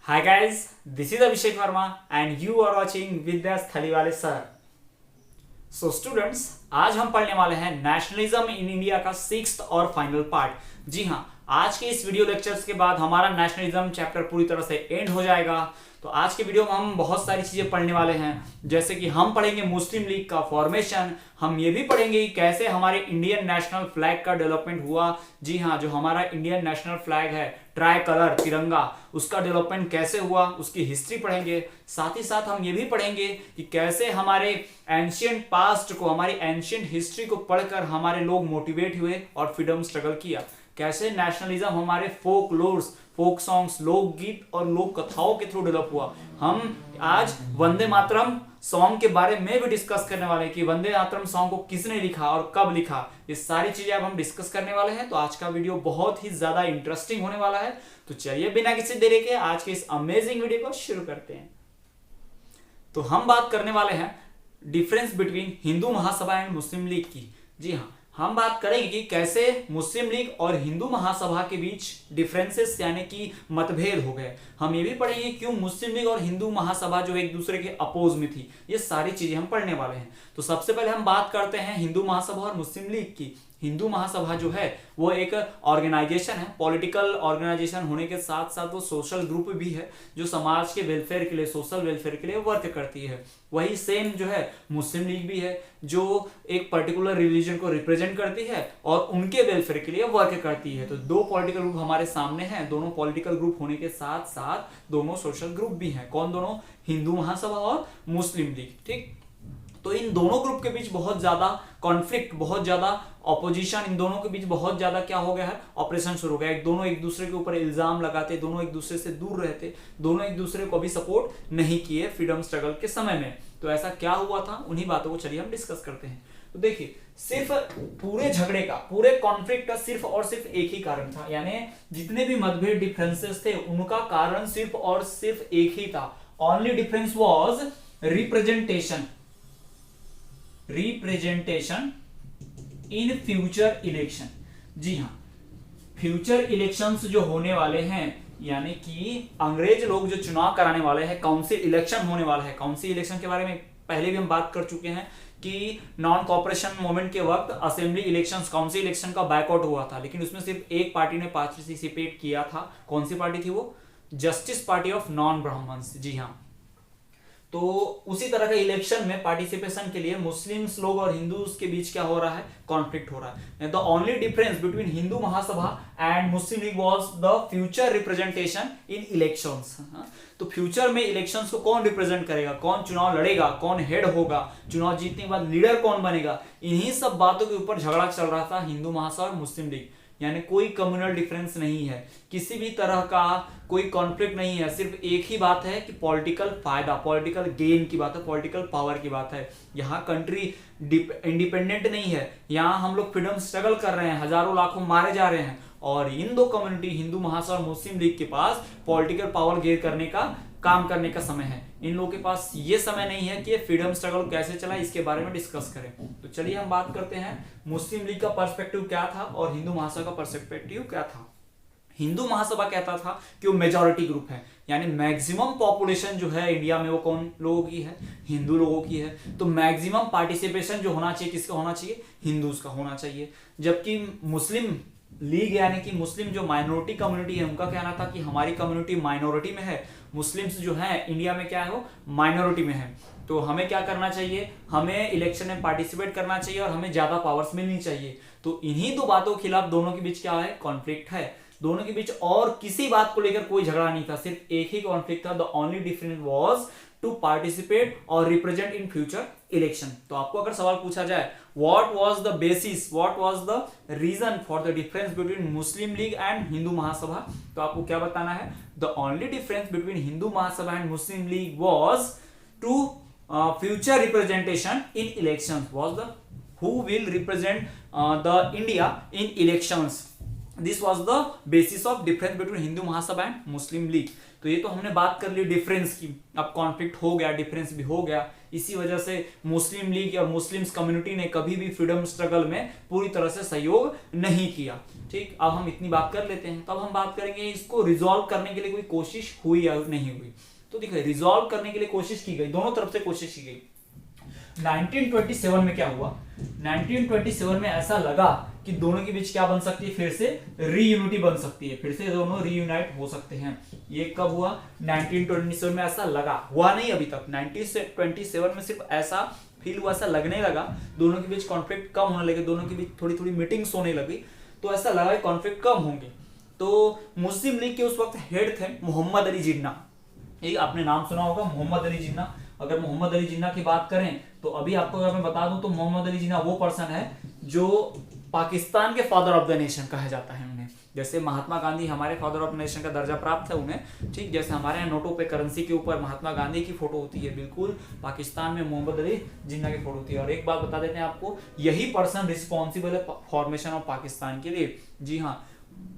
Hi guys, this is Abhishek Verma and you are watching Vidyas Thaliwale sir. So students, आज हम पढ़ने वाले हैं नेशनलिज्म इन इंडिया का 6th और फाइनल पार्ट। जी हाँ, आज के इस वीडियो लेक्चर्स के बाद हमारा नेशनलिज्म चैप्टर पूरी तरह से एंड हो जाएगा। तो आज के वीडियो में हम बहुत सारी चीजें पढ़ने वाले हैं, जैसे कि हम पढ़ेंगे मुस्लिम लीग का फॉर्मेशन, हम ये भी पढ़ेंगे कि कैसे हमारे इंडियन नेशनल फ्लैग का डेवलपमेंट हुआ। जी हाँ, जो हमारा इंडियन नेशनल फ्लैग है, ट्राई कलर तिरंगा, उसका डेवलपमेंट कैसे हुआ, उसकी हिस्ट्री पढ़ेंगे। साथ ही साथ हम ये भी पढ़ेंगे कि कैसे हमारे एंशियंट पास्ट को, हमारी एंशियंट हिस्ट्री को पढ़कर हमारे लोग मोटिवेट हुए और फ्रीडम स्ट्रगल किया। कैसे नेशनलिज्म हमारे फोक लोर्स, फोक सॉन्ग्स, लोकगीत और लोक कथाओं के थ्रू डेवलप हुआ। हम आज वंदे मातरम सॉन्ग के बारे में भी डिस्कस करने वाले हैं कि वंदे मातरम सॉन्ग को किसने लिखा और कब लिखा। ये सारी चीजें अब हम डिस्कस करने वाले हैं। तो आज का वीडियो बहुत ही ज्यादा इंटरेस्टिंग होने वाला है। तो चलिए बिना किसी देरी के आज के इस अमेजिंग वीडियो को शुरू करते हैं। तो हम बात करने वाले हैं difference between Hindu Mahasabha and Muslim league की। जी हाँ, हम बात करेंगे कि कैसे मुस्लिम लीग और हिंदू महासभा के बीच डिफरेंसेस यानी कि मतभेद हो गए। हम ये भी पढ़ेंगे क्यों मुस्लिम लीग और हिंदू महासभा जो एक दूसरे के अपोज में थी। ये सारी चीजें हम पढ़ने वाले हैं। तो सबसे पहले हम बात करते हैं हिंदू महासभा और मुस्लिम लीग की। हिंदू महासभा जो है वो एक ऑर्गेनाइजेशन है, पॉलिटिकल ऑर्गेनाइजेशन होने के साथ साथ वो सोशल ग्रुप भी है जो समाज के वेलफेयर के लिए, सोशल वेलफेयर के लिए वर्क करती है। वही सेम जो है मुस्लिम लीग भी है जो एक पर्टिकुलर रिलीजन को रिप्रेजेंट करती है और उनके वेलफेयर के लिए वर्क करती है। तो दो पॉलिटिकल ग्रुप हमारे सामने हैं। दोनों पॉलिटिकल ग्रुप होने के साथ साथ दोनों सोशल ग्रुप भी हैं। कौन दोनों? हिंदू महासभा और मुस्लिम लीग। ठीक, तो इन दोनों ग्रुप के बीच बहुत ज्यादा कॉन्फ्लिक्ट, बहुत ज्यादा ऑपोजिशन, इन दोनों के बीच बहुत ज्यादा क्या हो गया है, ऑपरेशन शुरू हो गया। दोनों एक दूसरे के ऊपर इल्जाम लगाते, दोनों एक दूसरे से दूर रहते, दोनों एक दूसरे को अभी सपोर्ट नहीं किए फ्रीडम स्ट्रगल के समय में। तो ऐसा क्या हुआ था, उन्हीं बातों को चलिए हम डिस्कस करते हैं। तो देखिए, सिर्फ पूरे झगड़े का, पूरे कॉन्फ्लिक्ट का सिर्फ और सिर्फ एक ही कारण था, यानी जितने भी मतभेद डिफरेंसेस थे उनका कारण सिर्फ और सिर्फ एक ही था। Only difference was representation in future election. जी हाँ, फ्यूचर इलेक्शंस जो होने वाले हैं, यानी कि अंग्रेज लोग जो चुनाव कराने वाले हैं, काउंसिल इलेक्शन होने वाला है। काउंसिल इलेक्शन के बारे में पहले भी हम बात कर चुके हैं कि नॉन कॉपरेशन मूवमेंट के वक्त असेंबली इलेक्शंस, काउंसिल इलेक्शन का बैकआउट हुआ था, लेकिन उसमें सिर्फ एक पार्टी ने पार्टिसिपेट किया था। कौन सी पार्टी थी वो? Justice party of non Brahmins. जी हाँ, तो उसी तरह के इलेक्शन में पार्टिसिपेशन के लिए मुस्लिम्स लोग और हिंदूज के बीच क्या हो रहा है, कॉन्फ्लिक्ट हो रहा है। The only difference between Hindu Mahasabha and Muslim League was the future representation in elections. तो फ्यूचर में इलेक्शंस को कौन रिप्रेजेंट करेगा, कौन चुनाव लड़ेगा, कौन हेड होगा, चुनाव जीतने के बाद लीडर कौन बनेगा, इन्हीं सब बातों के ऊपर झगड़ा चल रहा था हिंदू महासभा और मुस्लिम लीग। यानी कोई कम्युनल डिफरेंस नहीं है, किसी भी तरह का कोई कॉन्फ्लिक्ट नहीं है। सिर्फ एक ही बात है कि पॉलिटिकल फायदा, पॉलिटिकल गेन की बात है, पॉलिटिकल पावर की बात है। यहाँ कंट्री इंडिपेंडेंट नहीं है, यहाँ हम लोग फ्रीडम स्ट्रगल कर रहे हैं, हजारों लाखों मारे जा रहे हैं। और इन दो कम्युनिटी, हिंदू महासभा और मुस्लिम लीग के पास पॉलिटिकल पावर गेन करने का, काम करने का समय है। इन लोगों के पास ये समय नहीं है कि फ्रीडम स्ट्रगल कैसे चला, इसके बारे में डिस्कस करें। तो चलिए हम बात करते हैं मुस्लिम लीग का पर्सपेक्टिव क्या था और हिंदू महासभा का पर्सपेक्टिव क्या था। हिंदू महासभा कहता था कि वो मेजॉरिटी ग्रुप है, यानी मैक्सिमम पॉपुलेशन जो है इंडिया में वो कौन लोगों की है, हिंदू लोगों की है। तो मैक्सिमम पार्टिसिपेशन जो होना चाहिए किसका होना चाहिए, हिंदूज का होना चाहिए। जबकि मुस्लिम लीग यानी कि मुस्लिम जो माइनॉरिटी कम्युनिटी है, उनका कहना था कि हमारी कम्युनिटी माइनॉरिटी में है, मुस्लिम्स जो है इंडिया में क्या है वो माइनॉरिटी में है। तो हमें क्या करना चाहिए, हमें इलेक्शन में पार्टिसिपेट करना चाहिए और हमें ज्यादा पावर्स मिलनी चाहिए। तो इन्हीं दो बातों के खिलाफ दोनों के बीच क्या है, कॉन्फ्लिक्ट है। दोनों के बीच और किसी बात को लेकर कोई झगड़ा नहीं था, सिर्फ एक ही कॉन्फ्लिक्ट था। The only difference was to participate और रिप्रेजेंट इन फ्यूचर इलेक्शन। तो आपको अगर सवाल पूछा जाए what was the basis, what was the reason for the difference between Muslim League and Hindu Mahasabha, तो आपको क्या बताना है, the only difference between Hindu Mahasabha and Muslim League was to future representation in elections, was the who will represent the India in elections। This was the basis of difference between Hindu Mahasabha and Muslim league. तो ये तो हमने बात कर ली डिफरेंस की, अब कॉन्फ्लिक्ट हो गया, डिफरेंस भी हो गया, इसी वजह से मुस्लिम लीग और मुस्लिम्स कम्युनिटी ने कभी भी फ्रीडम स्ट्रगल में पूरी तरह से सहयोग नहीं किया। ठीक, अब हम इतनी बात कर लेते हैं, तब हम बात करेंगे इसको रिजॉल्व करने के लिए कोई कोशिश हुई या नहीं हुई। तो देखिए, रिजॉल्व करने के लिए कोशिश की गई, दोनों तरफ से कोशिश की गई। 1927 में क्या हुआ, 1927 में ऐसा लगा कि दोनों के बीच क्या बन सकती है, फिर से रीयूनिटी बन सकती है, फिर से दोनों रीयूनाइट हो सकते हैं। ये कब हुआ, 1927 में ऐसा लगा, हुआ नहीं अभी तक, 1927 में सिर्फ ऐसा फील हुआ, ऐसा लगने लगा, दोनों के बीच कॉन्फ्लिक्ट कम होने लगे, दोनों के बीच थोड़ी थोड़ी मीटिंग्स होने लगी, तो ऐसा लगा कि कॉन्फ्लिक्ट कम होंगे। तो मुस्लिम लीग के उस वक्त हेड थे मोहम्मद अली जिन्ना, ये आपने नाम सुना होगा मोहम्मद अली जिन्ना। अगर मोहम्मद अली जिन्ना की बात करें तो अभी आपको अगर मैं बता दूं तो मोहम्मद अली जिन्ना वो पर्सन है जो पाकिस्तान के फादर ऑफ द नेशन कहा जाता है उन्हें। जैसे महात्मा गांधी हमारे फादर ऑफ नेशन का दर्जा प्राप्त है उन्हें, ठीक, जैसे हमारे यहाँ नोटों पे करेंसी के ऊपर महात्मा गांधी की फोटो होती है, बिल्कुल पाकिस्तान में मोहम्मद अली जिन्ना की फोटो होती है। और एक बात बता देते हैं आपको, यही पर्सन रिस्पॉन्सिबल है फॉर्मेशन ऑफ पाकिस्तान के लिए। जी हाँ,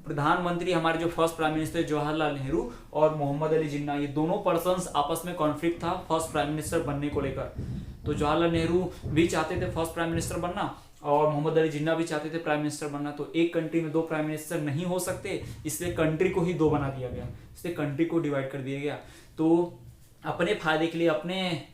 प्रधानमंत्री हमारे जो first prime minister Jawaharlal Nehru और मोहम्मद अली जिन्ना, ये दोनों पर्सन्स आपस में कॉन्फ्लिक्ट था फर्स्ट प्राइम मिनिस्टर बनने को लेकर। तो जवाहरलाल नेहरू भी चाहते थे फर्स्ट प्राइम मिनिस्टर बनना और मोहम्मद अली जिन्ना भी चाहते थे प्राइम मिनिस्टर बनना। तो एक कंट्री में दो प्राइम मिनिस्टर नहीं हो सकते, इसलिए कंट्री को ही दो बना दिया गया, इसलिए कंट्री को डिवाइड कर दिया गया। तो अपने फायदे के लिए, अपने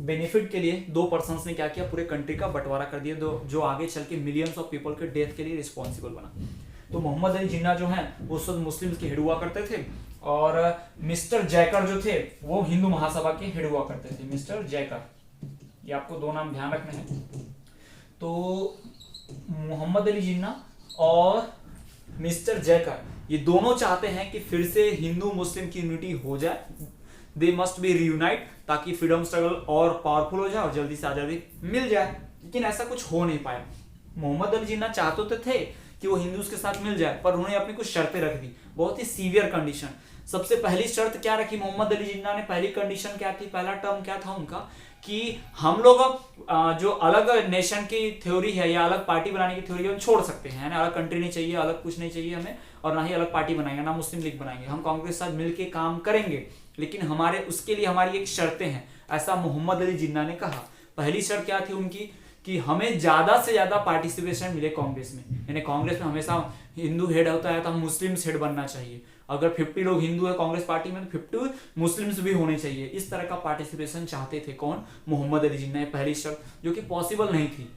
बेनिफिट के लिए दो पर्सन्स ने क्या किया, पूरे कंट्री का बंटवारा कर दिया, जो आगे चल के मिलियंस ऑफ पीपल के डेथ के लिए रिस्पॉन्सिबल बना। तो मोहम्मद अली जिन्ना जो है वो उस वक्त मुस्लिम्स के हेड हुआ करते थे और मिस्टर जैकर जो थे वो हिंदू महासभा के हेड हुआ करते थे, मिस्टर जैकर, ये आपको दो नाम ध्यान रखने हैं। तो मोहम्मद अली जिन्ना और मिस्टर जैकर ये दोनों चाहते हैं कि फिर से हिंदू मुस्लिम की यूनिटी हो जाए, दे मस्ट बी रीयूनाइट, ताकि फ्रीडम स्ट्रगल और पावरफुल हो जाए और जल्दी से आजादी मिल जाए। लेकिन ऐसा कुछ हो नहीं पाया। मोहम्मद अली जिन्ना चाहते तो थे कि वो हिंदूज के साथ मिल जाए, पर उन्होंने अपनी कुछ शर्तें रख दी, बहुत ही सीवियर कंडीशन। सबसे पहली शर्त क्या रखी मोहम्मद अली जिन्ना ने, पहली कंडीशन क्या थी, पहला टर्म क्या था उनका कि हम लोग जो अलग नेशन की थ्योरी है या अलग पार्टी बनाने की थ्योरी है, हम छोड़ सकते हैं ना, अलग कंट्री नहीं चाहिए, अलग कुछ नहीं चाहिए हमें, और ना ही अलग पार्टी बनाएंगे, ना मुस्लिम लीग बनाएंगे, हम कांग्रेस के साथ मिलकर काम करेंगे, लेकिन हमारे उसके लिए हमारी एक शर्तें हैं, ऐसा मोहम्मद अली जिन्ना ने कहा। पहली शर्त क्या थी उनकी कि हमें ज्यादा से ज्यादा पार्टिसिपेशन मिले कांग्रेस में, यानी कांग्रेस में हमेशा हिंदू हेड होता है तो हम मुस्लिम्स हेड बनना चाहिए। अगर 50 लोग हिंदू है कांग्रेस पार्टी में तो 50 मुस्लिम्स भी होने चाहिए। इस तरह का पार्टिसिपेशन चाहते थे कौन, मोहम्मद अली जिन्ना। पहली शर्त जो कि पॉसिबल नहीं थी।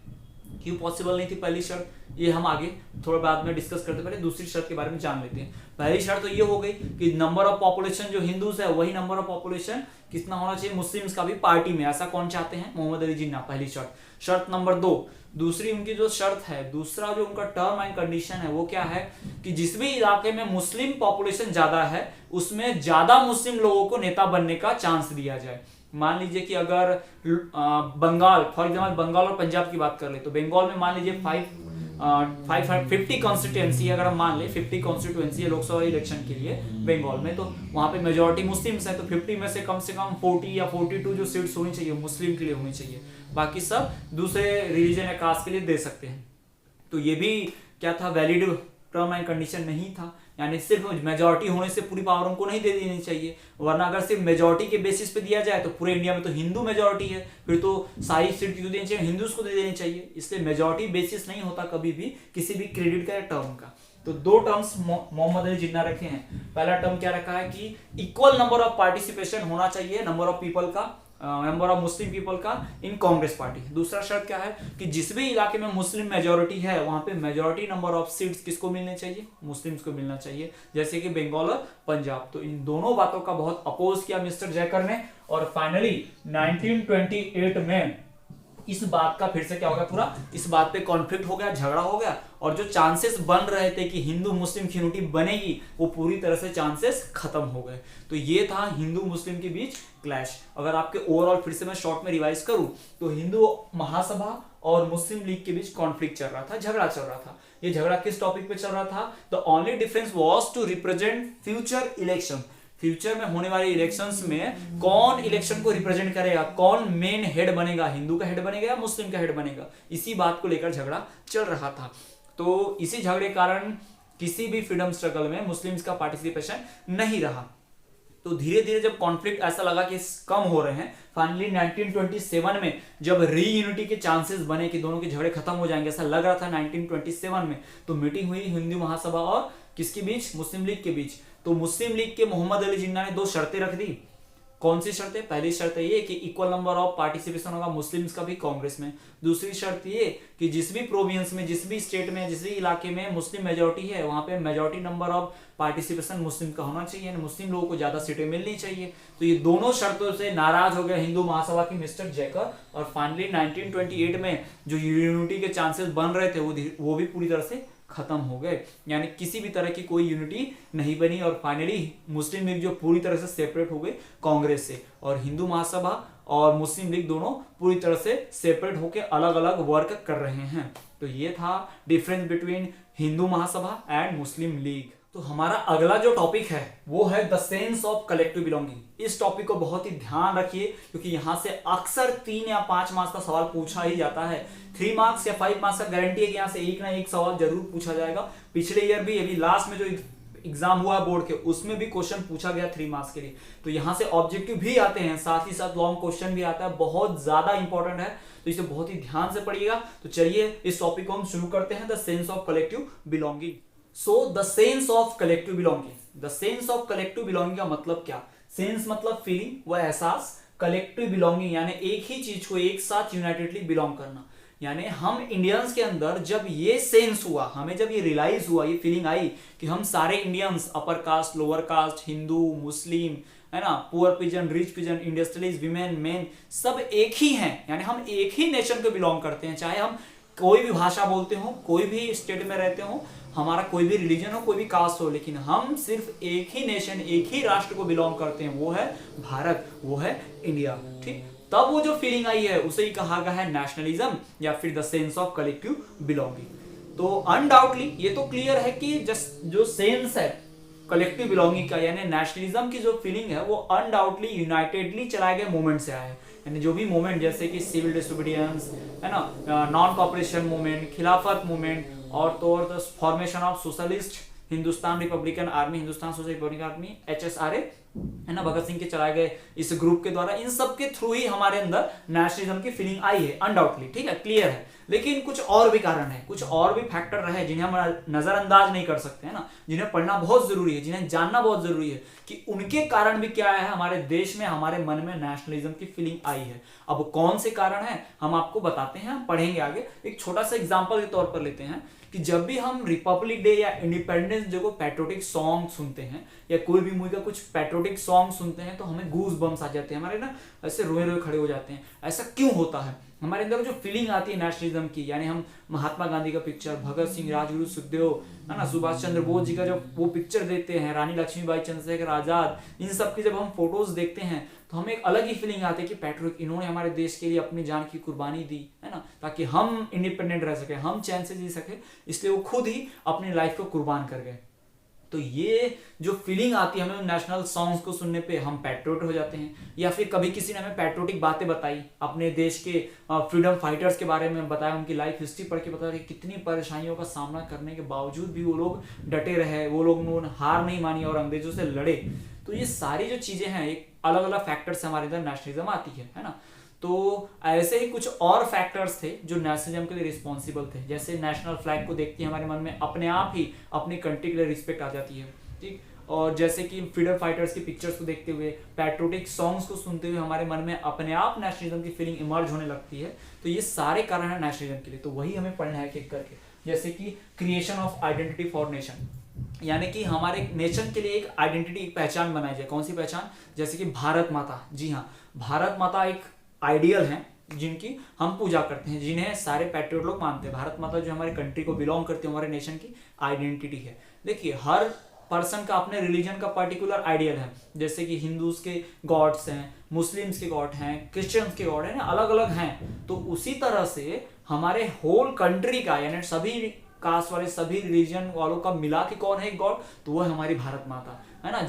क्यों पॉसिबल नहीं थी पहली शर्त, ये हम आगे थोड़ा बाद में डिस्कस करते, पहले दूसरी शर्त के बारे में जान लेते हैं। पहली शर्त तो ये हो गई कि नंबर ऑफ पॉपुलेशन जो हिंदूज है वही नंबर ऑफ पॉपुलेशन कितना होना चाहिए मुस्लिम्स का भी पार्टी में, ऐसा कौन चाहते हैं, मोहम्मद अली जिन्ना, पहली शर्त। शर्त नंबर 2, दूसरी उनकी जो शर्त है, दूसरा जो उनका टर्म एंड कंडीशन है वो क्या है कि जिस भी इलाके में मुस्लिम पॉपुलेशन ज्यादा है उसमें ज्यादा मुस्लिम लोगों को नेता बनने का चांस दिया जाए। मान लीजिए कि अगर बंगाल, फॉर एग्जाम्पल बंगाल और पंजाब की बात कर ले तो बंगाल में मान लीजिए 50 कॉन्स्टिट्यूएंसी, अगर हम मान ले 50 कॉन्स्टिट्यूएंसी है लोकसभा इलेक्शन के लिए बंगाल में, तो वहां पे मेजोरिटी मुस्लिम्स है, तो 50 में से कम 40 या 42 जो सीट्स होनी चाहिए मुस्लिम के लिए होनी चाहिए, बाकी सब दूसरे रिलीजन या कास्ट के लिए दे सकते हैं। तो ये भी क्या था, वैलिड टर्म एंड कंडीशन नहीं था, यानी सिर्फ मेजॉरिटी होने से पूरी पावर उनको नहीं दे देनी चाहिए, वरना अगर सिर्फ मेजॉरिटी के बेसिस पे दिया जाए तो पूरे इंडिया में तो हिंदू मेजॉरिटी है, फिर तो सारी सीट क्यों देनी चाहिए, हिंदूज को दे देनी चाहिए। इसलिए मेजॉरिटी बेसिस नहीं होता कभी भी किसी भी क्रेडिट का टर्म का। तो दो टर्म्स मोहम्मद अली जिन्ना रखे हैं। पहला टर्म क्या रखा है कि इक्वल नंबर ऑफ पार्टिसिपेशन होना चाहिए, नंबर ऑफ पीपल का, नंबर ऑफ मुस्लिम पीपल का इन कांग्रेस पार्टी। दूसरा शर्त क्या है कि जिस भी इलाके में मुस्लिम मेजॉरिटी है वहां पे मेजॉरिटी नंबर ऑफ सीट्स किसको मिलने चाहिए, मुस्लिम्स को मिलना चाहिए, जैसे कि बंगाल और पंजाब। तो इन दोनों बातों का बहुत अपोज किया मिस्टर जैकर ने, और फाइनली 1928 में इस बात का फिर से क्या हो गया, पूरा इस बात पे कॉन्फ्लिक्ट हो गया, झगड़ा हो गया, और जो चांसेस बन रहे थे कि हिंदू मुस्लिम की यूनिटी बनेगी वो पूरी तरह से चांसेस खत्म हो गए। तो ये था हिंदू मुस्लिम के बीच क्लैश। अगर आपके ओवरऑल फिर से मैं शॉर्ट में रिवाइज करूं तो हिंदू महासभा और मुस्लिम लीग के बीच कॉन्फ्लिक्ट चल रहा था, झगड़ा चल रहा था। ये झगड़ा किस टॉपिक पे चल रहा था, the only difference was to represent future election, future में होने वाले इलेक्शंस में कौन इलेक्शन को रिप्रेजेंट करेगा, कौन मेन हेड बनेगा, हिंदू का हेड बनेगा या मुस्लिम का हेड बनेगा, इसी बात को लेकर झगड़ा चल रहा था। तो इसी झगड़े कारण किसी भी फ्रीडम स्ट्रगल में मुस्लिम्स का पार्टिसिपेशन नहीं रहा। तो धीरे धीरे जब कॉन्फ्लिक्ट ऐसा लगा कि कम हो रहे हैं, फाइनली 1927 में जब रीयूनिटी के चांसेस बने कि दोनों के झगड़े खत्म हो जाएंगे, ऐसा लग रहा था 1927 में, तो मीटिंग हुई हिंदू महासभा और किसके बीच, मुस्लिम लीग के बीच। तो मुस्लिम लीग के मोहम्मद अली जिन्ना ने 2 शर्तें रख दी। कौन सी शर्तें? पहली शर्त ये कि इक्वल नंबर ऑफ पार्टिसिपेशन होगा मुस्लिम्स का भी कांग्रेस में। दूसरी शर्त ये कि जिस भी प्रोविंस में, जिस भी स्टेट में, जिस भी इलाके में मुस्लिम मेजोरिटी है, वहां पे मेजोरिटी नंबर ऑफ पार्टिसिपेशन मुस्लिम का होना चाहिए, मुस्लिम लोगों को ज्यादा सीटें मिलनी चाहिए। तो ये दोनों शर्तों से नाराज हो गए हिंदू महासभा की मिस्टर जैकर, और फाइनली 1928 में जो यूनिटी के चांसेस बन रहे थे वो भी पूरी तरह से खत्म हो गए, यानी किसी भी तरह की कोई यूनिटी नहीं बनी। और फाइनली मुस्लिम लीग जो पूरी तरह से सेपरेट हो गई कांग्रेस से, और हिंदू महासभा और मुस्लिम लीग दोनों पूरी तरह से सेपरेट होकर अलग अलग वर्क कर रहे हैं। तो ये था difference between Hindu Mahasabha and Muslim league. तो हमारा अगला जो टॉपिक है वो है the sense of collective belonging. इस टॉपिक को बहुत ही ध्यान रखिए, क्योंकि यहां से अक्सर 3 या 5 मार्क्स का सवाल पूछा ही जाता है। 3 मार्क्स या 5 मार्क्स का गारंटी है कि यहाँ से एक ना एक सवाल जरूर पूछा जाएगा। पिछले ईयर भी, अभी लास्ट में जो एग्जाम हुआ बोर्ड के, उसमें भी क्वेश्चन पूछा गया 3 मार्क्स के लिए। तो यहाँ से ऑब्जेक्टिव भी आते हैं, साथ ही साथ लॉन्ग क्वेश्चन भी आता है, बहुत ज्यादा इंपॉर्टेंट है, तो इसे बहुत ही ध्यान से पढ़िएगा। तो चलिए इस टॉपिक को हम शुरू करते हैं, the sense of collective belonging. So the sense of collective belonging, the sense of collective belonging का मतलब क्या? सेंस मतलब फीलिंग व एहसास, कलेक्टिव बिलोंगिंग यानी एक ही चीज को एक साथ यूनाइटेडली बिलोंग करना। यानी हम इंडियंस के अंदर जब ये सेंस हुआ, हमें जब ये रियलाइज हुआ, ये फीलिंग आई कि हम सारे Indians, upper caste, lower caste, Hindu, Muslim, है ना, poor pigeon, rich pigeon, industrialist, women, men, सब एक ही हैं, यानी हम एक ही नेशन को बिलोंग करते हैं। चाहे हम कोई भी भाषा बोलते हो, कोई भी स्टेट में रहते हो, हमारा कोई भी रिलीजन हो, कोई भी कास्ट हो, लेकिन हम सिर्फ एक ही नेशन, एक ही राष्ट्र को बिलोंग करते हैं, वो है भारत, वो है इंडिया। ठीक, तब वो जो फीलिंग आई है उसे ही कहा गया है नेशनलिज्म या फिर the sense of collective belonging. तो अनडाउटली ये तो क्लियर है कि जो सेंस है कलेक्टिव बिलोंगिंग का, यानी नेशनलिज्म की जो फीलिंग है, वो अनडाउटली यूनाइटेडली चलाए गए मूवमेंट से आया है। यानी जो भी मूवमेंट, जैसे कि सिविल डिसोबीडियंस, है ना, नॉन कॉपरेशन मूवमेंट, खिलाफत मूवमेंट, और तो और the formation of socialist Hindustan Republican army, Hindustan socialist Republican army, HSRA, है ना, भगत सिंह के चलाए गए इस ग्रुप के द्वारा, इन सब के थ्रू ही हमारे अंदर नेशनलिज्म की फीलिंग आई है अनडाउटली। ठीक है, क्लियर है। लेकिन कुछ और भी कारण है, कुछ और भी फैक्टर रहे जिन्हें हम नजरअंदाज नहीं कर सकते, है ना, जिन्हें पढ़ना बहुत जरूरी है, जिन्हें जानना बहुत जरूरी है कि उनके कारण भी क्या है हमारे देश में, हमारे मन में नेशनलिज्म की फीलिंग आई है। अब कौन से कारण है हम आपको बताते हैं, हम पढ़ेंगे आगे। एक छोटा सा एग्जाम्पल के तौर पर लेते हैं कि जब भी हम रिपब्लिक डे या इंडिपेंडेंस डे को पैट्रियोटिक सॉन्ग सुनते हैं, या कोई भी मूवी का कुछ पैट्रियोटिक सॉन्ग सुनते हैं, तो हमें गूज बम्स आ जाते हैं, हमारे ना ऐसे रोए रोए खड़े हो जाते हैं। ऐसा क्यों होता है? हमारे अंदर जो फीलिंग आती है नेशनलिज्म की, यानी हम महात्मा गांधी का पिक्चर, भगत सिंह, राजगुरु सुखदेव, है ना, सुभाष चंद्र बोस जी का जब वो पिक्चर देखते हैं, रानी लक्ष्मीबाई, चंद्रशेखर आजाद, इन सब की जब हम फोटोज देखते हैं, तो हमें एक अलग ही फीलिंग आती है कि पैट्रियट, इन्होंने हमारे देश के लिए अपनी जान की कुर्बानी दी, है ना, ताकि हम इंडिपेंडेंट रह सके, हम चैन से जी सके, इसलिए वो खुद ही अपनी लाइफ को कुर्बान कर गए। तो ये जो फीलिंग आती है हमें नेशनल सॉन्ग्स को सुनने पे, हम पैट्रियोट हो जाते हैं। या फिर कभी किसी ने हमें पैट्रियोटिक बातें बताई, अपने देश के फ्रीडम फाइटर्स के बारे में बताया, उनकी लाइफ हिस्ट्री पढ़ के बताया कि कितनी परेशानियों का सामना करने के बावजूद भी वो लोग डटे रहे, वो लोग हार नहीं मानी और अंग्रेजों से लड़े। तो ये सारी जो चीजें हैं, एक अलग अलग फैक्टर से हमारे अंदर नेशनलिज्म आती है ना। तो ऐसे ही कुछ और फैक्टर्स थे जो नेशनलिज्म के लिए रिस्पॉन्सिबल थे। जैसे नेशनल फ्लैग को देखते ही हमारे मन में अपने आप ही अपनी कंट्री के लिए रिस्पेक्ट आ जाती है, ठीक। और जैसे कि फ्रीडम फाइटर्स की पिक्चर्स को देखते हुए, पैट्रियोटिक सॉन्ग्स को सुनते हुए हमारे मन में अपने आप नेशनलिज्म की फीलिंग इमर्ज होने लगती है। तो ये सारे कारण है नेशनलिज्म के लिए, तो वही हमें पढ़ना है एक करके। जैसे कि creation of identity for nation, यानी कि हमारे नेशन के लिए एक आइडेंटिटी, एक पहचान बनाई जाए। कौन सी पहचान? जैसे कि भारत माता, जी हाँ, भारत माता एक आइडियल हैं जिनकी हम पूजा करते हैं, जिन्हें सारे पैट्रियट लोग मानते हैं। भारत माता जो हमारे कंट्री को बिलोंग करती है, हमारे नेशन की आइडेंटिटी है। देखिए, हर पर्सन का अपने रिलीजन का पर्टिकुलर आइडियल है। जैसे कि हिंदूज के गॉड्स हैं, मुस्लिम्स के गॉड हैं, क्रिश्चियंस के गॉड हैं ना, अलग अलग हैं। तो उसी तरह से हमारे होल कंट्री का, यानी सभी कास्ट वाले, सभी रिलीजन वालों का मिला के कौन है एक गॉड? तो वो है हमारी भारत माता, है ना,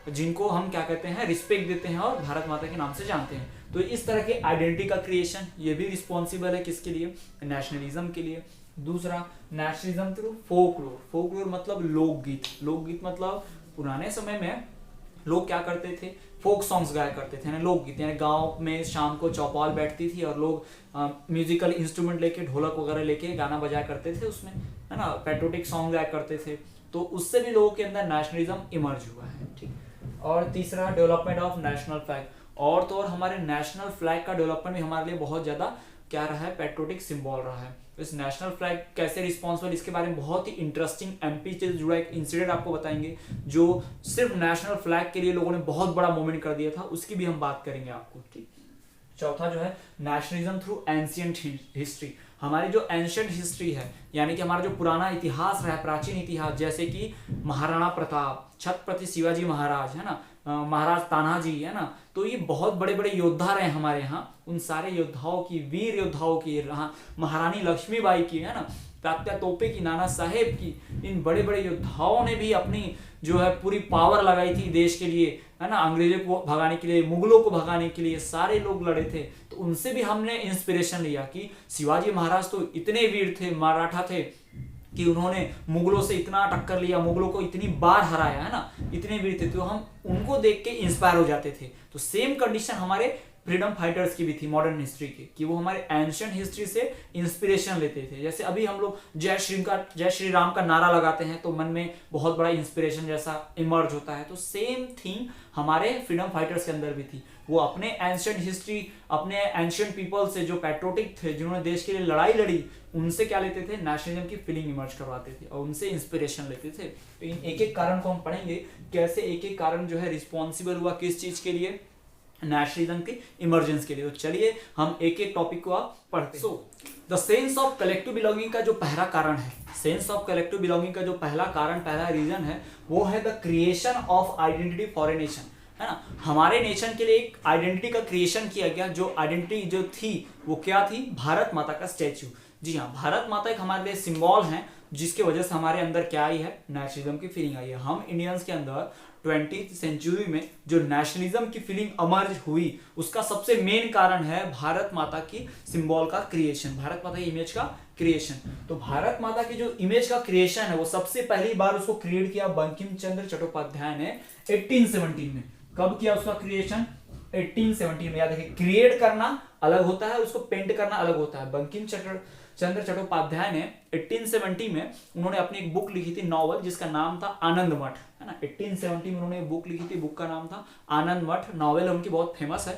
जिनको हम क्या कहते हैं, रिस्पेक्ट देते हैं और भारत माता के नाम से जानते हैं। तो इस तरह के आइडेंटिटी का क्रिएशन, ये भी रिस्पॉन्सिबल है किसके लिए? नेशनलिज्म के लिए। दूसरा नेशनलिज्म थ्रू फोकलोर, फोकलोर मतलब लोकगीत, लोकगीत मतलब पुराने समय में लोग क्या करते थे, फोक सॉन्ग्स गाया करते थे, लोकगीत, यानी गांव में शाम को चौपाल बैठती थी और लोग म्यूजिकल इंस्ट्रूमेंट लेके, ढोलक वगैरह लेके गाना बजाया करते थे उसमें, है ना, पैट्रियोटिक सॉन्ग गाया करते थे। तो उससे भी लोगों के अंदर नेशनलिज्म इमर्ज हुआ है, ठीक। और तीसरा डेवलपमेंट ऑफ नेशनल फ्लैग, और तो और हमारे नेशनल फ्लैग का डेवलपमेंट भी हमारे लिए बहुत ज्यादा क्या रहा है, पैट्रियोटिक सिंबल रहा है। इस नेशनल फ्लैग कैसे रिस्पॉन्सिबल, इसके बारे में बहुत ही इंटरेस्टिंग एमपी से जुड़ा एक इंसिडेंट आपको बताएंगे, जो सिर्फ नेशनल फ्लैग के लिए लोगों ने बहुत बड़ा मूवमेंट कर दिया था, उसकी भी हम बात करेंगे आपको, ठीक। चौथा जो है नेशनलिज्म थ्रू एंशिएंट हिस्ट्री, हमारी जो एंशिएंट हिस्ट्री है, यानी कि हमारा जो पुराना इतिहास रहा है, प्राचीन इतिहास, जैसे कि महाराणा प्रताप, छत्रपति शिवाजी महाराज, है ना, महाराज तानाजी, है ना, तो ये बहुत बड़े बड़े योद्धा रहे हमारे यहाँ। उन सारे योद्धाओं की, वीर योद्धाओं की, महारानी लक्ष्मीबाई की, है ना, तात्या तोपे की, नाना साहेब की, इन बड़े बड़े योद्धाओं ने भी अपनी जो है पूरी पावर लगाई थी देश के लिए, है ना, अंग्रेजों को भगाने के लिए, मुगलों को भगाने के लिए, सारे लोग लड़े थे। तो उनसे भी हमने इंस्पिरेशन लिया कि शिवाजी महाराज तो इतने वीर थे, मराठा थे, कि उन्होंने मुगलों से इतना टक्कर लिया, मुगलों को इतनी बार हराया, है ना, इतने वीर थे, तो हम उनको देख के इंस्पायर हो जाते थे। तो सेम कंडीशन हमारे फ्रीडम फाइटर्स की भी थी मॉडर्न हिस्ट्री की, कि वो हमारे एंशिएंट हिस्ट्री से इंस्पिरेशन लेते थे। जैसे अभी हम लोग जय श्री राम का नारा लगाते हैं तो मन में बहुत बड़ा इंस्पिरेशन जैसा इमर्ज होता है, तो सेम थिंग हमारे फ्रीडम फाइटर्स के अंदर भी थी। वो अपने एंशिएंट हिस्ट्री, अपने एंशिएंट पीपल से जो पैट्रियोटिक थे, जिन्होंने देश के लिए लड़ाई लड़ी, उनसे क्या लेते थे, नेशनलिज्म की फीलिंग इमर्ज करवाते थे और उनसे इंस्पिरेशन लेते थे। तो इन एक एक कारण को हम पढ़ेंगे, कैसे एक एक कारण जो है रिस्पॉन्सिबल हुआ किस चीज के लिए, नेशनलिज्म की इमर्जेंस के लिए। तो चलिए हम एक एक टॉपिक को आप पढ़ते हैं। So the sense of collective belonging का जो पहला कारण है, सेंस ऑफ कलेक्टिव बिलोंगिंग का जो पहला कारण, पहला रीजन है, वो है the creation of identity for a nation, है ना। हमारे नेशन के लिए एक आइडेंटिटी का क्रिएशन किया गया, जो आइडेंटिटी जो थी वो क्या थी, भारत माता का स्टैच्यू। जी हाँ, भारत माता एक हमारे लिए सिंबल है, जिसके वजह से हमारे अंदर क्या आई है, नेशनलिज्म की फीलिंग आई है। हम इंडियंस के अंदर 20th सेंचुरी में जो नेशनलिज्म की फीलिंग अमर्ज हुई, उसका सबसे मेन कारण है भारत माता की सिंबल का क्रिएशन, भारत माता की इमेज का क्रिएशन। तो भारत माता की जो इमेज का क्रिएशन है, वो सबसे पहली बार उसको क्रिएट किया बंकिम चंद्र चट्टोपाध्याय ने 1817 में। कब किया उसका क्रिएशन, 1817 में। याद रखिए, क्रिएट करना अलग होता है, उसको पेंट करना अलग होता है। बंकिम चंद्र चट्टोपाध्याय ने 1870 में उन्होंने अपनी एक बुक लिखी थी, नॉवल, जिसका नाम था आनंद मठ, है ना। 1870 में उन्होंने एक बुक लिखी थी, बुक का नाम था आनंद मठ, नॉवल उनकी बहुत फेमस है।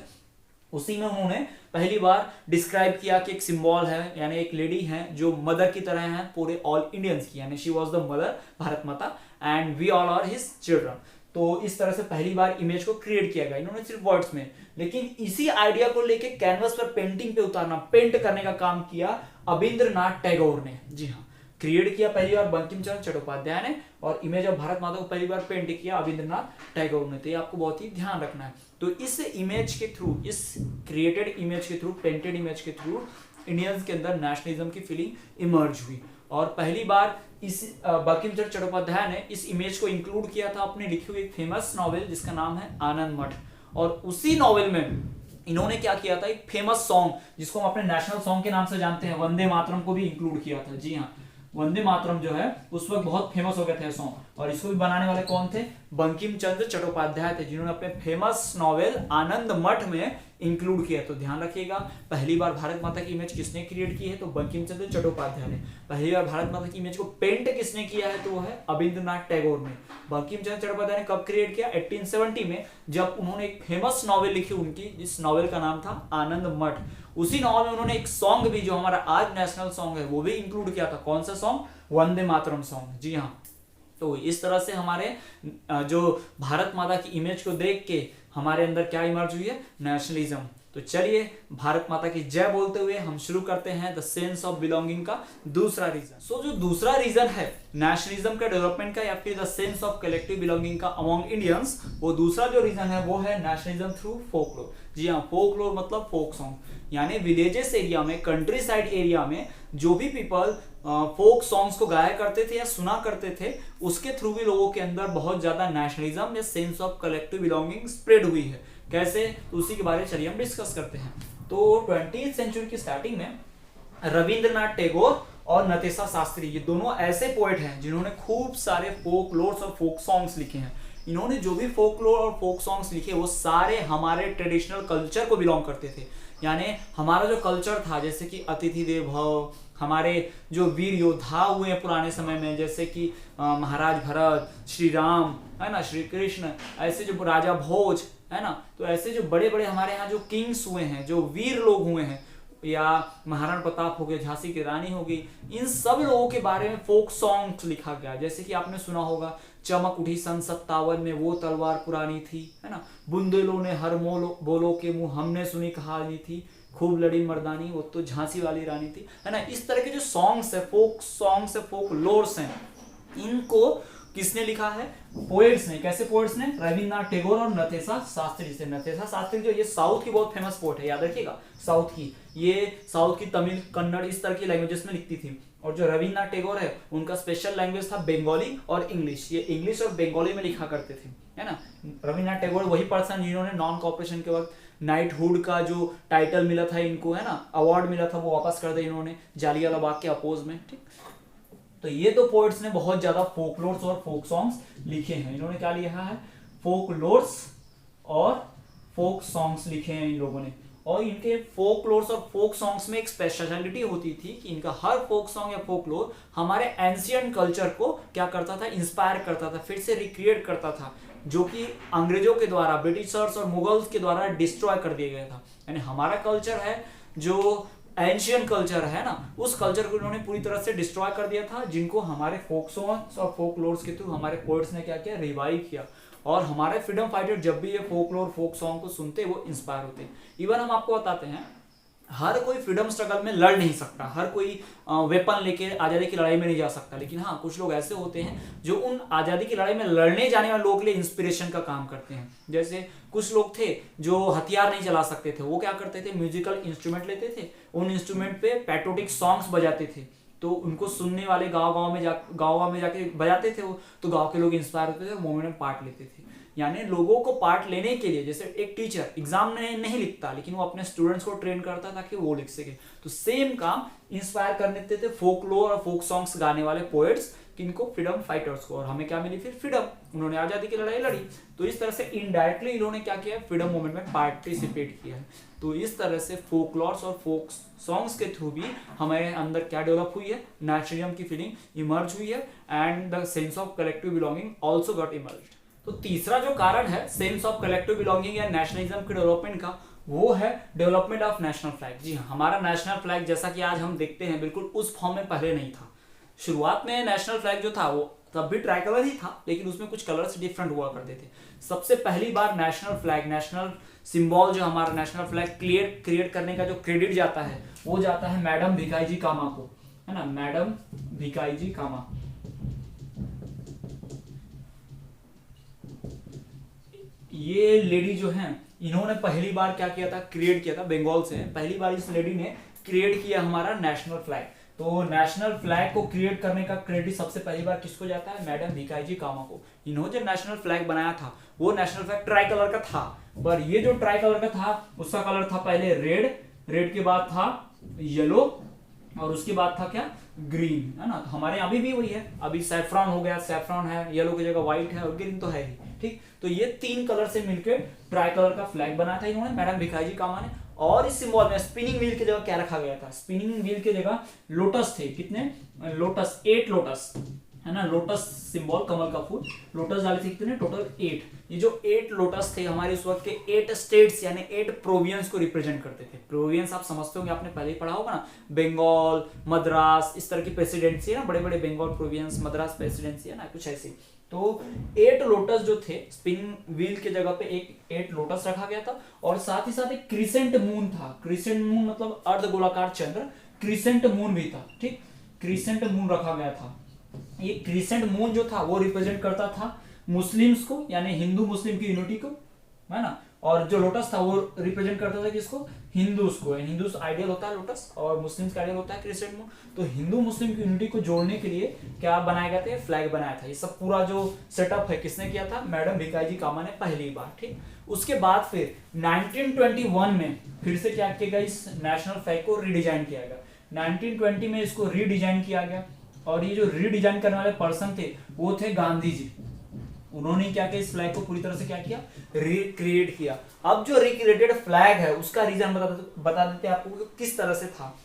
उसी में उन्होंने पहली बार डिस्क्राइब किया कि एक सिंबल है, यानी एक लेडी है जो मदर की तरह है पूरे ऑल इंडियंस की, यानी she was the mother, Bharat Mata, and we all are his children. तो इस तरह से पहली बार इमेज को क्रिएट किया गया, इन्होंने सिर्फ वर्ड्स में, लेकिन इसी आइडिया को लेके कैनवस पर पेंटिंग पे उतारना, पेंट करने का काम किया अबिंद्रनाथ टैगोर ने। जी हाँ, क्रिएट किया पहली बार बंकिम चंद्र चट्टोपाध्याय ने, और इमेज ऑफ भारत माता को पहली बार पेंट किया अबिंद्रनाथ टैगोर ने। तो ये आपको बहुत ही ध्यान रखना है। तो इस इमेज के थ्रू, इस क्रिएटेड इमेज के थ्रू, पेंटेड इमेज के थ्रू इंडियंस के अंदर नेशनलिज्म की फीलिंग इमर्ज हुई। और पहली बार इस बंकिम चंद्र चट्टोपाध्याय ने इस इमेज को इंक्लूड किया था अपने लिखी हुई एक फेमस नॉवेल, जिसका नाम है आनंद मठ। और उसी नॉवेल में इन्होंने क्या किया था, एक फेमस सॉन्ग, जिसको हम अपने नेशनल सॉन्ग के नाम से जानते हैं, वंदे मातरम, को भी इंक्लूड किया था। जी हाँ, वंदे मातरम जो है उस वक्त बहुत फेमस हो गए थे सॉन्ग, और इसको भी बनाने वाले कौन थे, बंकिम चंद्र चट्टोपाध्याय थे, जिन्होंने अपने फेमस नॉवेल आनंद मठ में इंक्लूड किया। तो ध्यान रखिएगा, पहली बार भारत माता की इमेज किसने क्रिएट की है, तो बंकिम चंद्र चट्टोपाध्याय ने। पहली बार भारत माता की इमेज को पेंट किसने किया है, तो वो है अबिंद्रनाथ टैगोर ने। बंकिम चंद्र चट्टोपाध्याय ने कब क्रिएट किया, 1870 में, जब उन्होंने एक फेमस नॉवेल लिखी उनकी, जिस नॉवेल का नाम था आनंद मठ। उसी नॉवेल में उन्होंने एक सॉन्ग भी, जो हमारा आज नेशनल सॉन्ग है, वो भी इंक्लूड किया था। कौन सा सॉन्ग, वंदे मातरम सॉन्ग। जी हाँ, तो इस तरह से हमारे जो भारत माता की इमेज को देख के हमारे अंदर क्या इमर्ज हुई है, नेशनलिज्म। तो चलिए भारत माता की जय बोलते हुए हम शुरू करते हैं द सेंस ऑफ बिलोंगिंग का दूसरा रीजन। सो जो दूसरा रीजन है नेशनलिज्म का डेवलपमेंट का, या फिर the sense of collective belonging का अमॉन्ग इंडियंस, वो दूसरा जो रीजन है वो है नेशनलिज्म थ्रू फोकलोर। जी हाँ, फोकलोर मतलब फोक सॉन्ग, यानी विलेजेस एरिया में, कंट्री साइड एरिया में जो भी पीपल फोक सॉन्ग्स को गाया करते थे या सुना करते थे, उसके थ्रू भी लोगों के अंदर बहुत ज्यादा नेशनलिज्म या sense of collective belonging spread हुई है। कैसे, तो उसी के बारे में चलिए हम डिस्कस करते हैं। तो 20th सेंचुरी की स्टार्टिंग में रविंद्रनाथ टैगोर और नतेशा शास्त्री, ये दोनों ऐसे पोएट हैं जिन्होंने खूब सारे फोक लोर्स और फोक सॉन्ग्स लिखे हैं। इन्होंने जो भी फोकलोर और फोक सॉन्ग्स लिखे वो सारे हमारे ट्रेडिशनल कल्चर को बिलोंग करते थे। यानी हमारा जो कल्चर था, जैसे कि अतिथि देव भव, हमारे जो वीर योद्धा हुए हैं पुराने समय में, जैसे कि महाराज भरत, श्री राम, है ना, श्री कृष्ण, ऐसे जो राजा भोज, है ना, तो ऐसे जो बड़े बड़े हमारे यहाँ जो किंग्स हुए हैं, जो वीर लोग हुए हैं, या महाराणा प्रताप हो गए, झांसी की रानी हो गई, इन सब लोगों के बारे में फोक सॉन्ग लिखा गया। जैसे कि आपने सुना होगा, चमक उठी सन 57 में वो तलवार पुरानी थी, है ना, बुंदेलों ने हर बोलो के मुंह हमने सुनी कहानी थी, खूब लड़ी मर्दानी वो तो झांसी वाली रानी थी, है ना। इस तरह के जो सॉन्ग्स है, फोक सॉन्ग्स है, फोक लोर्स हैं, इनको किसने लिखा है? पोएट्स ने। कैसे पोएट्स ने? रविन्द्रनाथ टैगोर और नतेशा शास्त्री से। नतेशा शास्त्री जो ये साउथ की बहुत फेमस पोएट है, याद रखिएगा, साउथ की, ये साउथ की तमिल, कन्नड़, इस तरह की लैंग्वेजेस में लिखती थी। और जो रविन्द्रनाथ टैगोर है, उनका स्पेशल लैंग्वेज था बंगाली और इंग्लिश, ये इंग्लिश और बंगाली में लिखा करते थे, है ना। रविन्द्रनाथ टैगोर वही पर्सन जिन्होंने नॉन कॉपरेशन के वक्त नाइटहुड का जो टाइटल मिला था इनको, है ना, अवार्ड मिला था, वो वापस कर दिया इन्होंने जालियांवाला बाग के अपोज में, ठीक। तो ये तो पोएट्स ने बहुत ज्यादा फोकलोर्स और फोक सॉन्ग्स लिखे हैं। इन्होंने क्या लिखा है? फोकलोर्स और फोक सॉन्ग्स लिखे हैं इन लोगों ने। और इनके फोकलोर्स और फोक सॉन्ग्स में एक स्पेशलिटी होती थी कि इनका हर फोक सॉन्ग या फोकलोर हमारे एंशियंट कल्चर को क्या करता था? इंस्पायर करता था, फिर से रिक्रिएट करता था, जो कि अंग्रेजों के द्वारा, ब्रिटिशर्स और मुगल्स के द्वारा डिस्ट्रॉय कर दिया गया था। यानी हमारा कल्चर है जो एंशियंट कल्चर है ना, उस कल्चर को इन्होंने पूरी तरह से डिस्ट्रॉय कर दिया था, जिनको हमारे फोक सॉन्ग्स और फोकलोर्स के थ्रू हमारे पोएट्स ने क्या किया? रिवाइव किया। और हमारे फ्रीडम फाइटर जब भी ये फोकलोर, फोक सॉन्ग को सुनते वो इंस्पायर होते हैं। इवन हम आपको बताते हैं, हर कोई फ्रीडम स्ट्रगल में लड़ नहीं सकता, हर कोई वेपन लेके आज़ादी की लड़ाई में नहीं जा सकता, लेकिन हाँ, कुछ लोग ऐसे होते हैं जो उन आज़ादी की लड़ाई में लड़ने जाने वाले लोगों के लिए इंस्पिरेशन का काम करते हैं। जैसे कुछ लोग थे जो हथियार नहीं चला सकते थे, वो क्या करते थे? म्यूजिकल इंस्ट्रूमेंट लेते थे, उन इंस्ट्रूमेंट पे पैट्रियोटिक सॉन्ग्स बजाते थे, तो उनको सुनने वाले गाँव में जाके बजाते थे वो, तो गाँव के लोग इंस्पायर होते थे, मूवमेंट में पार्ट लेते थे। यानी लोगों को पार्ट लेने के लिए, जैसे एक टीचर एग्जाम में नहीं लिखता, लेकिन वो अपने स्टूडेंट्स को ट्रेन करता ताकि वो लिख सके, तो सेम काम इंस्पायर करने देते थे फोकलोर और फोक सॉन्ग्स गाने वाले पोएट्स, किनको? फ्रीडम फाइटर्स को। और हमें क्या मिली फिर? फ्रीडम। उन्होंने आजादी की लड़ाई लड़ी, तो इस तरह से इनडायरेक्टली इन्होंने क्या किया? फ्रीडम मूवमेंट में पार्टिसिपेट किया है। तो इस तरह से फोकलोर्स और फोक सॉन्ग्स के थ्रू भी हमारे अंदर क्या डेवलप हुई है? नेशनलिज्म की फीलिंग इमर्ज हुई है, and the sense of collective belonging also got emerged. तो तीसरा जो कारण है सेंस ऑफ कलेक्टिव बिलोंगिंग या नेशनलिज्म के डेवलपमेंट का, वो है डेवलपमेंट ऑफ नेशनल फ्लैग। जी हाँ, हमारा नेशनल फ्लैग जैसा कि आज हम देखते हैं बिल्कुल उस फॉर्म में पहले नहीं था। शुरुआत में नेशनल फ्लैग जो था वो तब भी ट्राई कलर ही था, लेकिन उसमें कुछ कलर्स डिफरेंट हुआ करते थे। सबसे पहली बार नेशनल फ्लैग, नेशनल सिंबल जो हमारा नेशनल फ्लैग क्रिएट करने का जो क्रेडिट जाता है वो जाता है मैडम भिकाईजी कामा को, है ना, मैडम भिकाईजी कामा। ये लेडी जो है, इन्होंने पहली बार क्या किया था? क्रिएट किया था, बंगाल से पहली बार इस लेडी ने क्रिएट किया हमारा नेशनल फ्लैग। तो नेशनल फ्लैग को क्रिएट करने का क्रेडिट सबसे पहली बार किसको जाता है? मैडम भिकाईजी कामा को। इन्होंने जो नेशनल फ्लैग बनाया था वो नेशनल फ्लैग ट्राई कलर का था, पर ये जो ट्राई कलर का था उसका कलर था पहले रेड के बाद था येलो, और उसके बाद था क्या? ग्रीन, है ना। तो हमारे यहाँ अभी भी वही है, अभी सैफ्रॉन हो गया, सैफ्रॉन है, येलो की जगह व्हाइट है और ग्रीन तो है ही, ठीक। तो ये तीन कलर से मिलकर ट्राई कलर का फ्लैग बनाया था इन्होंने, मैडम भिकाईजी कामा ने। और इस सिंबल में स्पिनिंग व्हील की जगह क्या रखा गया था? स्पिनिंग व्हील की जगह लोटस थे। कितने? लोटस, 8 लोटस, है ना, लोटस सिंबल, कमल का फूल, लोटस डाले थे कितने? टोटल 8। ये जो 8 लोटस थे हमारे उस वक्त के 8 स्टेट्स यानी 8 प्रोविंस को रिप्रेजेंट करते थे। प्रोविंस आप समझते होंगे, आपने पहले ही पढ़ा होगा ना, बंगाल, मद्रास, इस तरह की प्रेसिडेंसी है ना, बड़े बड़े बंगाल प्रोविंस, मद्रास प्रेसिडेंसी है ना, कुछ ऐसी। तो 8 लोटस जो थे, स्पिनिंग व्हील के जगह पे एक 8 लोटस रखा गया था, और साथ ही साथ एक क्रिसेंट मून था। क्रिसेंट मून मतलब अर्ध गोलाकार चंद्र, क्रिसेंट मून भी था, ठीक, क्रिसेंट मून रखा गया था। ये क्रिसेंट मून जो था वो रिप्रेजेंट करता था मुस्लिम्स को, यानी हिंदू मुस्लिम की यूनिटी को, है ना। और जो लोटस था वो रिप्रेजेंट करता था किसको? हिंदूज को। हिंदूज आइडियल होता है लोटस, और मुस्लिम्स का आइडियल होता है क्रिसेंट मून। तो हिंदू मुस्लिम की यूनिटी को जोड़ने के लिए क्या बनाया गया था? फ्लैग बनाया था। ये सब पूरा जो सेटअप है किसने किया था? मैडम भिकाईजी कामा ने पहली बार, ठीक। उसके बाद फिर 1921 में फिर से क्या किया गया? इस नेशनल फ्लैग को रिडिजाइन किया गया। 1920 में इसको रीडिजाइन किया गया, और ये जो रीडिजाइन करने वाले पर्सन थे वो थे गांधी जी। उन्होंने क्या किया, इस फ्लैग को पूरी तरह से क्या किया, रिक्रिएट किया। अब जो रिक्रिएटेड फ्लैग है उसका रीजन बता देते हैं आपको कि किस तरह से था।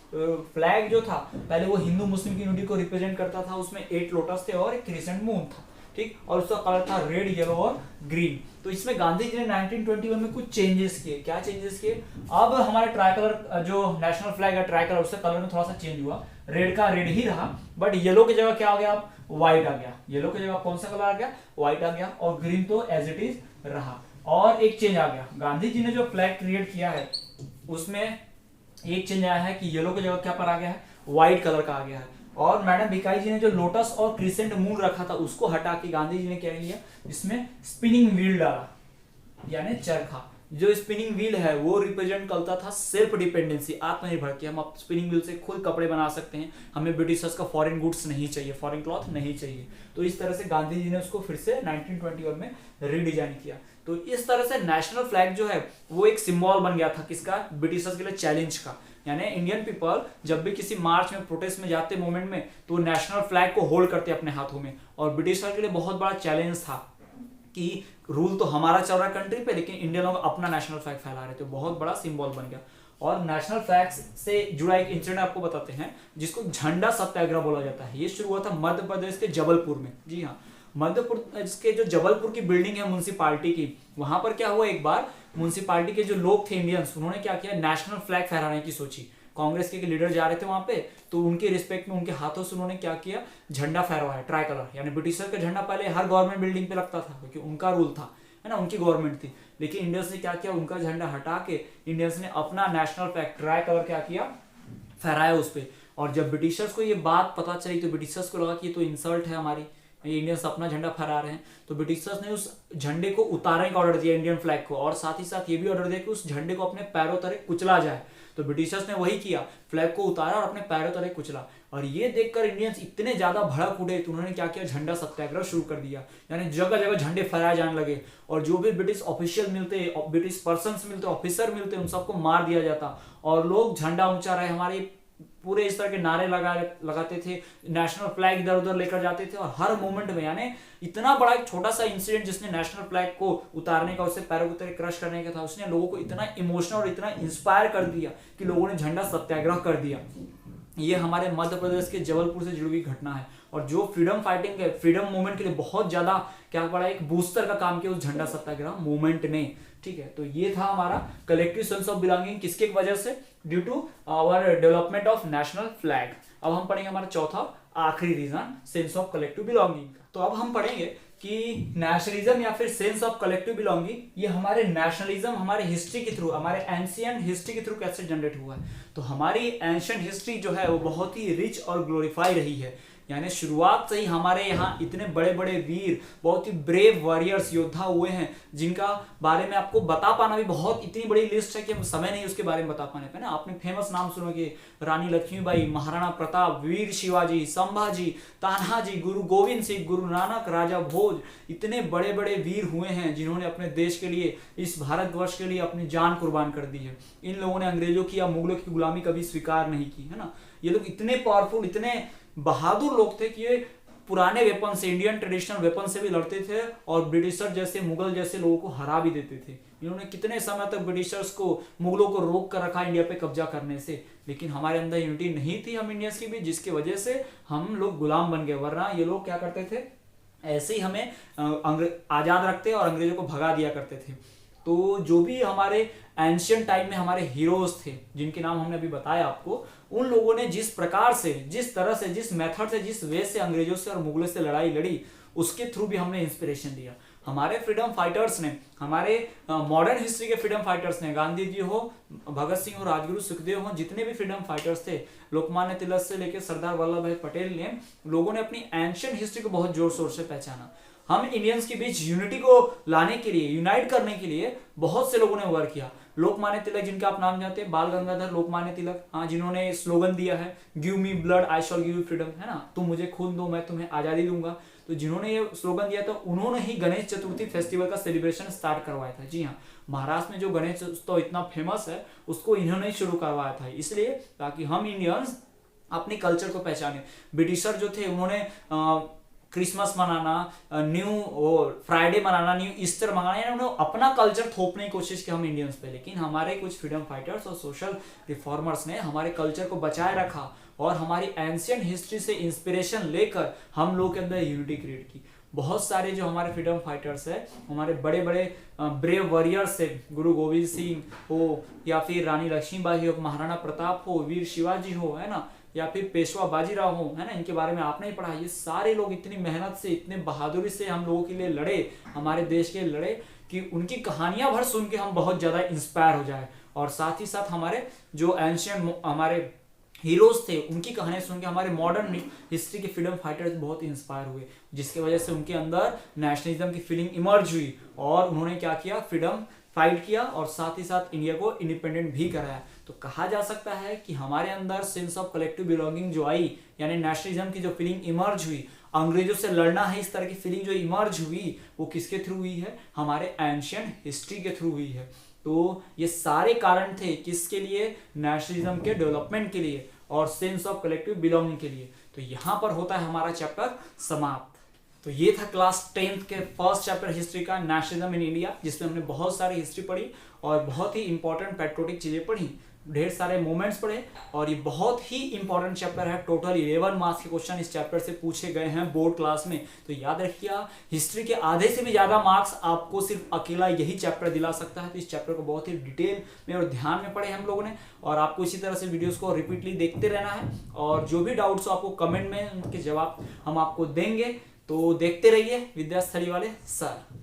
फ्लैग जो था पहले वो हिंदू मुस्लिम की यूनिटी को रिप्रेजेंट करता था, उसमें 8 लोटस थे और एक क्रिसेंट मून था, ठीक, और उसका कलर था रेड, येलो और ग्रीन। तो इसमें गांधी जी ने 1921 में कुछ चेंजेस किए। क्या चेंजेस किए, अब हमारे ट्राई कलर जो नेशनल फ्लैग है ट्राई कलर, उसका कलर में थोड़ा सा चेंज हुआ। रेड का रेड ही रहा, बट येलो की जगह क्या हो गया, अब व्हाइट आ गया। येलो की जगह कौन सा कलर आ गया, व्हाइट आ गया, और ग्रीन तो एज इट इज रहा। और एक चेंज आ गया, गांधी जी ने जो फ्लैग क्रिएट किया है उसमें एक चेंज आया है कि येलो की जगह क्या पर आ गया है, व्हाइट कलर का आ गया है। और मैडम भिखाई जी ने जो लोटस और क्रिसेंट मून रखा था उसको हटा के गांधी जी ने क्या किया, इसमें स्पिनिंग व्हील डाला, यानी चरखा। जो स्पिनिंग व्हील है वो रिप्रेजेंट करता था सेल्फ डिपेंडेंसी, आत्मनिर्भर, कि हम स्पिनिंग व्हील से खुद कपड़े बना सकते हैं, हमें ब्रिटिशर्स का फॉरेन गुड्स नहीं चाहिए, फॉरेन क्लॉथ नहीं चाहिए। तो इस तरह से गांधी जी ने उसको फिर से 1921 में रीडिजाइन किया। तो इस तरह से नेशनल फ्लैग जो है वो एक सिंबल बन गया था किसका, ब्रिटिशर्स के लिए चैलेंज का। यानी इंडियन पीपल जब भी किसी मार्च में, प्रोटेस्ट में जाते मूवमेंट में, तो नेशनल फ्लैग को होल्ड करते अपने हाथों में। और ब्रिटिशर के लिए बहुत बड़ा चैलेंज था कि रूल तो हमारा चल रहा कंट्री पे, लेकिन इंडियन लोग अपना नेशनल फ्लैग फैला रहे थे। बहुत बड़ा सिंबल बन गया। और नेशनल फ्लैग से जुड़ा एक इंसिडेंट आपको बताते हैं जिसको झंडा सत्याग्रह बोला जाता है। ये शुरू हुआ था मध्य प्रदेश के जबलपुर में। जी हाँ, मध्य प्रदेश के जो जबलपुर की बिल्डिंग है म्युनिसिपालिटी की, वहां पर क्या हुआ, एक बार म्युनिसिपालिटी के जो लोग थे इंडियंस, उन्होंने क्या किया, नेशनल फ्लैग फहराने की सोची। कांग्रेस के लीडर जा रहे थे वहां पे, तो उनके रिस्पेक्ट में उनके हाथों से उन्होंने क्या किया, झंडा फहरवाया ट्राई कलर। यानी ब्रिटिशर का झंडा पहले हर गवर्नमेंट बिल्डिंग पे लगता था क्योंकि उनका रूल था, है ना, उनकी गवर्नमेंट थी। लेकिन इंडियंस ने क्या किया, उनका झंडा हटा के इंडियंस ने अपना नेशनल फ्लैग ट्राई कलर क्या किया, फहराया उस पर। और जब ब्रिटिशर्स को ये बात पता चली तो ब्रिटिशर्स को लगा कि ये तो इंसल्ट है हमारी, ये इंडियंस अपना झंडा फहरा रहे हैं। तो ब्रिटिशर्स ने उस झंडे को उतारने का ऑर्डर दिया, इंडियन फ्लैग को, और साथ ही साथ ये भी ऑर्डर दिया कि उस झंडे को अपने पैरों तले कुचला जाए। तो ब्रिटिशर्स ने वही किया, फ्लैग को उतारा और अपने पैरों तले कुचला। और ये देखकर इंडियंस इतने ज्यादा भड़क उठे तो उन्होंने क्या किया, झंडा सत्याग्रह शुरू कर दिया। यानी जगह जगह झंडे फहराए जाने लगे, और जो भी ब्रिटिश ऑफिशियल मिलते, ब्रिटिश पर्सन मिलते, ऑफिसर मिलते, उन सबको मार दिया जाता। और लोग झंडा ऊंचा रहे हमारे, पूरे इस तरह के नारे लगाते थे, नेशनल फ्लैग इधर उधर लेकर जाते थे। और हर मोमेंट में, यानी इतना बड़ा एक छोटा सा इंसिडेंट जिसने नेशनल फ्लैग को उतारने का, उससे पैरों को क्रश करने का था, उसने लोगों को इतना इमोशनल और इतना इंस्पायर कर दिया कि लोगों ने झंडा सत्याग्रह कर दिया। ये हमारे मध्य प्रदेश के जबलपुर से जुड़ी हुई घटना है। और जो फ्रीडम फाइटिंग है, फ्रीडम मूवमेंट के लिए बहुत ज्यादा क्या पड़ा, एक बूस्टर का काम किया उस झंडा सत्याग्रह मूवमेंट ने। ठीक है, तो ये था हमारा कलेक्टिव सेंस ऑफ बिलोंगिंग, किसके वजह से, due to our development of national flag. अब हम पढ़ेंगे हमारा चौथा आखिरी region, sense of collective belonging. तो अब हम पढ़ेंगे कि नेशनलिज्म या फिर सेंस ऑफ कलेक्टिव बिलोंगिंग, ये हमारे नेशनलिज्म हमारे हिस्ट्री के थ्रू, हमारे एंशिएंट हिस्ट्री के थ्रू कैसे जनरेट हुआ है। तो हमारी एंशिएंट हिस्ट्री जो है वो बहुत ही रिच और ग्लोरीफाई रही है। यानी शुरुआत से ही हमारे यहाँ इतने बड़े बड़े वीर, बहुत ही ब्रेव वॉरियर्स, योद्धा हुए हैं, जिनका बारे में आपको बता पाना भी बहुत, इतनी बड़ी लिस्ट है कि हम समय नहीं उसके बारे में बता पाने पे ना। आपने फेमस नाम सुनोगे, रानी लक्ष्मीबाई, महाराणा प्रताप, वीर शिवाजी, संभाजी, तानाजी, गुरु गोविंद सिंह, गुरु नानक, राजा भोज, इतने बड़े बड़े वीर हुए हैं जिन्होंने अपने देश के लिए, इस भारतवर्ष के लिए अपनी जान कुर्बान कर दी है। इन लोगों ने अंग्रेजों की या मुगलों की गुलामी कभी स्वीकार नहीं की, है ना। ये लोग इतने पावरफुल, इतने बहादुर लोग थे कि ये पुराने वेपन से, इंडियन ट्रेडिशनल वेपन से भी लड़ते थे और ब्रिटिशर जैसे, मुगल जैसे लोगों को हरा भी देते थे। इन्होंने कितने समय तक ब्रिटिशर्स को, मुगलों को रोक कर रखा इंडिया पे कब्जा करने से, लेकिन हमारे अंदर यूनिटी नहीं थी हम इंडियंस की भी, जिसकी वजह से हम लोग गुलाम बन गए। वरना ये लोग क्या करते थे, ऐसे ही हमें आजाद रखते और अंग्रेजों को भगा दिया करते थे। तो जो भी हमारे एंशियंट टाइम में हमारे हीरोज थे, जिनके नाम हमने अभी बताया आपको, उन लोगों ने जिस प्रकार से, जिस तरह से, जिस मेथड से, जिस वे से अंग्रेजों से और मुगलों से लड़ाई लड़ी, उसके थ्रू भी हमने इंस्पिरेशन लिया। हमारे फ्रीडम फाइटर्स ने, हमारे मॉडर्न हिस्ट्री के फ्रीडम फाइटर्स ने, गांधी जी हो, भगत सिंह हो, राजगुरु सुखदेव हो, जितने भी फ्रीडम फाइटर्स थे, लोकमान्य तिलक से लेकर सरदार वल्लभ भाई पटेल ने, लोगों ने अपनी एंशियंट हिस्ट्री को बहुत जोर शोर से पहचाना। हम इंडियंस के बीच यूनिटी को लाने के लिए, यूनाइट करने के लिए बहुत से लोगों ने वर्क किया। लोकमान्य तिलक, जिनका आप नाम जानते हैं, बाल गंगाधर लोकमान्य तिलक, हाँ, जिन्होंने स्लोगन दिया है, give me blood I shell give you freedom, है ना, तुम मुझे खून दो मैं तुम्हें आजादी दूंगा। तो जिन्होंने ये स्लोगन दिया था, उन्होंने ही गणेश चतुर्थी फेस्टिवल का सेलिब्रेशन स्टार्ट करवाया था। जी हाँ, महाराष्ट्र में जो गणेश उत्सव इतना फेमस है, उसको इन्होंने ही शुरू करवाया था, इसलिए ताकि हम इंडियंस अपने कल्चर को पहचाने। ब्रिटिशर जो थे उन्होंने क्रिसमस मनाना, न्यू फ्राइडे मनाना, न्यू ईस्टर मनाना, यानी उन्होंने अपना कल्चर थोपने की कोशिश की हम इंडियंस पे। लेकिन हमारे कुछ फ्रीडम फाइटर्स और सोशल रिफॉर्मर्स ने हमारे कल्चर को बचाए रखा और हमारी एंशियंट हिस्ट्री से इंस्पिरेशन लेकर हम लोग के अंदर यूनिटी क्रिएट की। बहुत सारे जो हमारे फ्रीडम फाइटर्स है, हमारे बड़े बड़े ब्रेव वॉरियर्स है, गुरु गोविंद सिंह हो या फिर रानी लक्ष्मीबाई हो, महाराणा प्रताप हो, वीर शिवाजी हो, है ना, या फिर पेशवा बाजीराव हो, है ना, इनके बारे में आपने ही पढ़ा। ये सारे लोग इतनी मेहनत से, इतने बहादुरी से हम लोगों के लिए लड़े, हमारे देश के लिए लड़े कि उनकी कहानियां भर सुन के हम बहुत ज्यादा इंस्पायर हो जाए। और साथ ही साथ हमारे जो एंशियंट हमारे हीरोज थे उनकी कहानियां सुन के हमारे मॉडर्न हिस्ट्री के फ्रीडम फाइटर्स बहुत इंस्पायर हुए, जिसकी वजह से उनके अंदर नेशनलिज्म की फीलिंग इमर्ज हुई और उन्होंने क्या किया, फ्रीडम फाइट किया और साथ ही साथ इंडिया को इंडिपेंडेंट भी कराया। तो कहा जा सकता है कि हमारे अंदर सेंस ऑफ कलेक्टिव बिलोंगिंग जो आई, यानी नेशनलिज्म की जो फीलिंग इमर्ज हुई, अंग्रेजों से लड़ना है, इस तरह की फीलिंग जो इमर्ज हुई, वो किसके थ्रू हुई है, हमारे एंशियंट हिस्ट्री के थ्रू हुई है। तो ये सारे कारण थे किसके लिए, नेशनलिज्म के डेवलपमेंट के लिए और सेंस ऑफ कलेक्टिव बिलोंगिंग के लिए। तो यहाँ पर होता है हमारा चैप्टर समाप्त। तो ये था क्लास 10th के फर्स्ट चैप्टर हिस्ट्री का, नेशनलिज्म इन इंडिया, जिसमें हमने बहुत सारी हिस्ट्री पढ़ी और बहुत ही इंपॉर्टेंट पैट्रियोटिक चीजें पढ़ी, ढेर सारे मोमेंट्स पढ़े। और ये बहुत ही इंपॉर्टेंट चैप्टर है। टोटल 11 मार्क्स के क्वेश्चन इस चैप्टर से पूछे गए हैं बोर्ड क्लास में। तो याद रखिएगा, हिस्ट्री के आधे से भी ज्यादा मार्क्स आपको सिर्फ अकेला यही चैप्टर दिला सकता है। तो इस चैप्टर को बहुत ही डिटेल में और ध्यान में पढ़े हम लोगों ने, और आपको इसी तरह से वीडियोस को रिपीटली देखते रहना है। और जो भी डाउट्स हो आपको कमेंट में उनके जवाब हम आपको देंगे। तो देखते रहिए विद्यास्थली वाले सर।